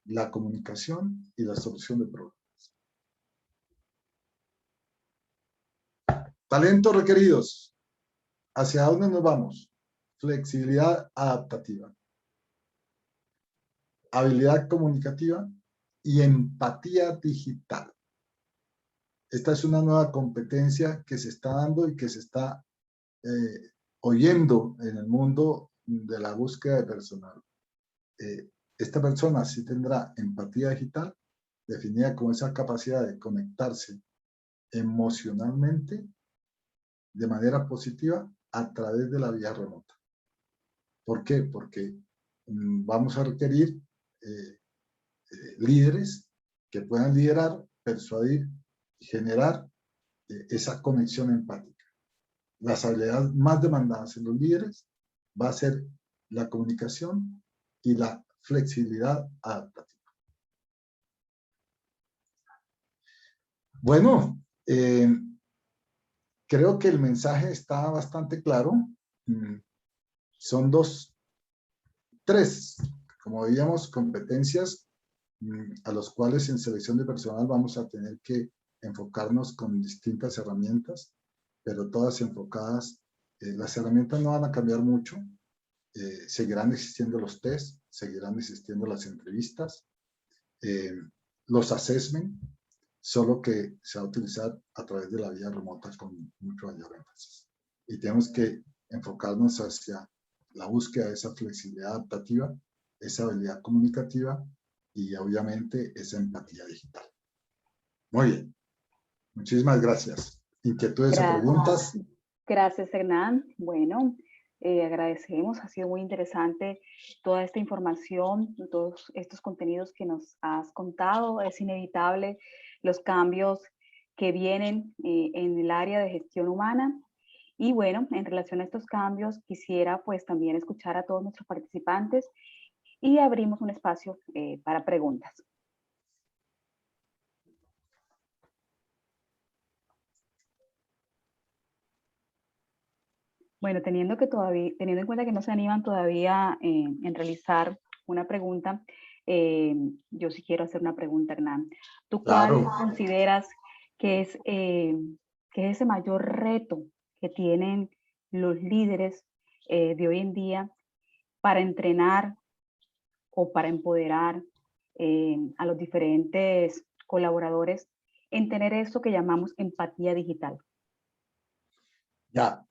la comunicación y la solución de problemas. Talentos requeridos. ¿Hacia dónde nos vamos? Flexibilidad adaptativa, habilidad comunicativa y empatía digital. Esta es una nueva competencia que se está dando y que se está oyendo en el mundo de la búsqueda de personal. Esta persona sí tendrá empatía digital, definida como esa capacidad de conectarse emocionalmente de manera positiva a través de la vía remota. ¿Por qué? Porque vamos a requerir líderes que puedan liderar, persuadir y generar esa conexión empática. Las habilidades más demandadas en los líderes va a ser la comunicación y la flexibilidad adaptativa. Bueno, creo que el mensaje está bastante claro. Son tres, como veíamos, competencias a los cuales en selección de personal vamos a tener que enfocarnos con distintas herramientas, pero todas enfocadas. Las herramientas no van a cambiar mucho. Seguirán existiendo los test, seguirán existiendo las entrevistas, los assessment, solo que se va a utilizar a través de la vía remota con mucho mayor énfasis. Y tenemos que enfocarnos hacia la búsqueda de esa flexibilidad adaptativa, esa habilidad comunicativa y obviamente esa empatía digital. Muy bien. Muchísimas gracias. ¿Inquietudes o preguntas? Gracias, Hernán. Bueno, agradecemos. Ha sido muy interesante toda esta información, todos estos contenidos que nos has contado. Es inevitable los cambios que vienen en el área de gestión humana. Y bueno, en relación a estos cambios, quisiera pues también escuchar a todos nuestros participantes y abrimos un espacio para preguntas. Bueno, teniendo en cuenta que no se animan todavía en realizar una pregunta, yo sí quiero hacer una pregunta, Hernán. ¿Tú cuál consideras que es ese mayor reto que tienen los líderes de hoy en día para entrenar o para empoderar a los diferentes colaboradores en tener eso que llamamos empatía digital? Ya,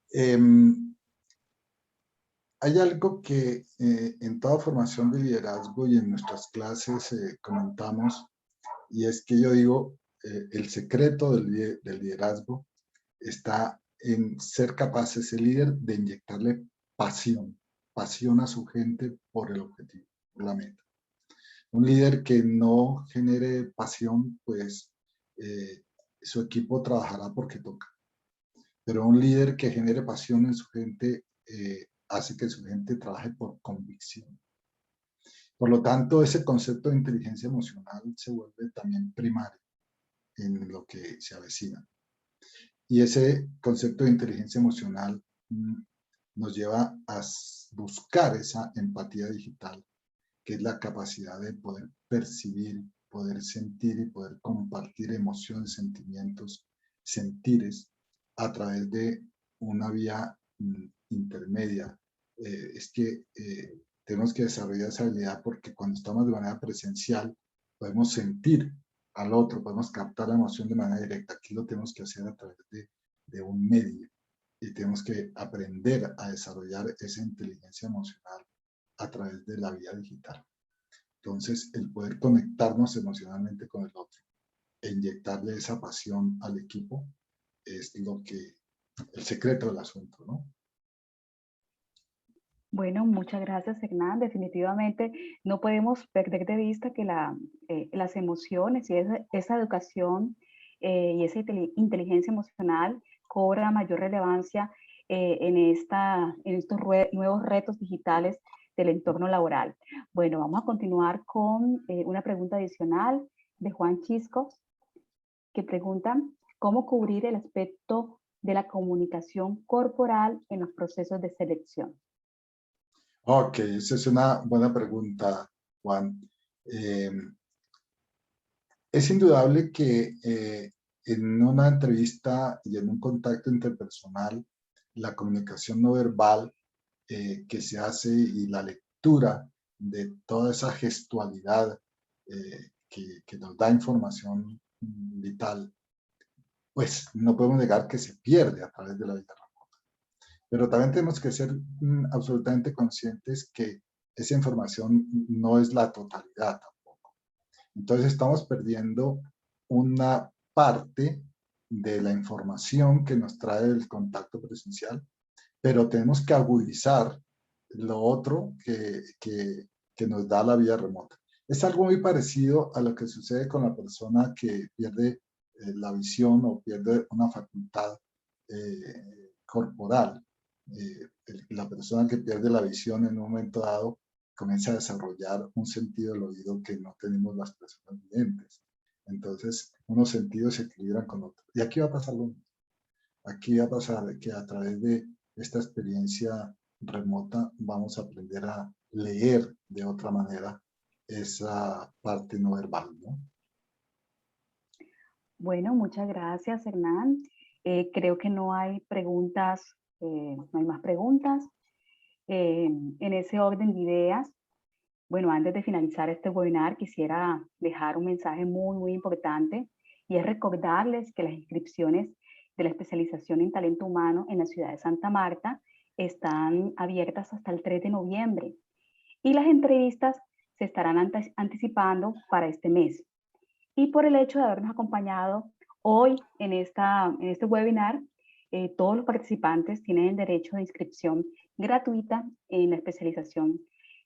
hay algo que en toda formación de liderazgo y en nuestras clases comentamos, y es que yo digo, el secreto del liderazgo está en ser capaz ese líder de inyectarle pasión a su gente por el objetivo, por la meta. Un líder que no genere pasión, pues su equipo trabajará porque toca. Pero un líder que genere pasión en su gente hace que su gente trabaje por convicción. Por lo tanto, ese concepto de inteligencia emocional se vuelve también primario en lo que se avecina. Y ese concepto de inteligencia emocional nos lleva a buscar esa empatía digital, que es la capacidad de poder percibir, poder sentir y poder compartir emociones, sentimientos, sentires a través de una vía intermedia. Es que tenemos que desarrollar esa habilidad porque cuando estamos de manera presencial podemos sentir al otro, podemos captar la emoción de manera directa. Aquí lo tenemos que hacer a través de un medio y tenemos que aprender a desarrollar esa inteligencia emocional a través de la vía digital. Entonces, el poder conectarnos emocionalmente con el otro e inyectarle esa pasión al equipo es el secreto del asunto, ¿no? Bueno, muchas gracias, Hernán. Definitivamente no podemos perder de vista que las emociones y esa educación y esa inteligencia emocional cobra mayor relevancia en estos nuevos retos digitales del entorno laboral. Bueno, vamos a continuar con una pregunta adicional de Juan Chisco, que pregunta, ¿cómo cubrir el aspecto de la comunicación corporal en los procesos de selección? Ok, esa es una buena pregunta, Juan. Eh, es indudable que en una entrevista y en un contacto interpersonal, la comunicación no verbal que se hace y la lectura de toda esa gestualidad que nos da información vital, pues no podemos negar que se pierde a través de la vida. Pero también tenemos que ser absolutamente conscientes que esa información no es la totalidad tampoco. Entonces estamos perdiendo una parte de la información que nos trae el contacto presencial, pero tenemos que agudizar lo otro que nos da la vía remota. Es algo muy parecido a lo que sucede con la persona que pierde la visión o pierde una facultad corporal. La persona que pierde la visión en un momento dado comienza a desarrollar un sentido del oído que no tenemos las personas videntes. Entonces, unos sentidos se equilibran con otros. Y aquí va a pasar lo mismo. Aquí va a pasar que a través de esta experiencia remota vamos a aprender a leer de otra manera esa parte no verbal, ¿no? Bueno, muchas gracias, Hernán. Creo que no hay preguntas, no hay más preguntas. En ese orden de ideas, bueno, antes de finalizar este webinar, quisiera dejar un mensaje muy importante y es recordarles que las inscripciones de la especialización en talento humano en la ciudad de Santa Marta están abiertas hasta el 3 de noviembre y las entrevistas se estarán anticipando para este mes. Y por el hecho de habernos acompañado hoy en este webinar, todos los participantes tienen el derecho de inscripción gratuita en la especialización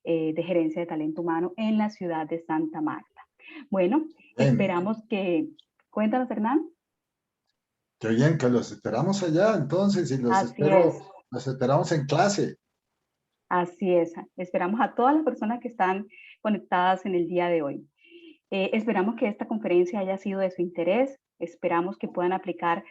de gerencia de talento humano en la ciudad de Santa Marta. Bueno, Bien, esperamos que... Cuéntanos, Hernán. qué bien que los esperamos allá entonces y Así es, los esperamos en clase. así es. Esperamos a todas las personas que están conectadas en el día de hoy. Esperamos que esta conferencia haya sido de su interés. Esperamos que puedan aplicar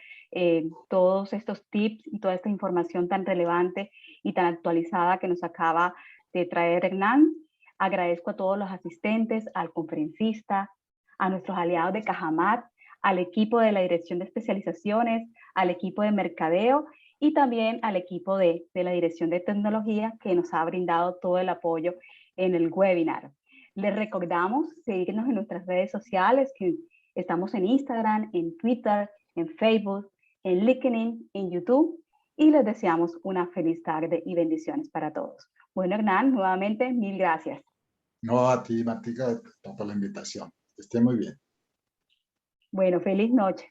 todos estos tips y toda esta información tan relevante y tan actualizada que nos acaba de traer Hernán. Agradezco a todos los asistentes, al conferencista, a nuestros aliados de Cajamat, al equipo de la Dirección de Especializaciones, al equipo de Mercadeo y también al equipo de la Dirección de Tecnología que nos ha brindado todo el apoyo en el webinar. Les recordamos seguirnos en nuestras redes sociales, que Estamos en Instagram, en Twitter, en Facebook, en LinkedIn, en YouTube y les deseamos una feliz tarde y bendiciones para todos. Bueno, Hernán, nuevamente, mil gracias. No, a ti, Martica, por la invitación. Que esté muy bien. Bueno, feliz noche.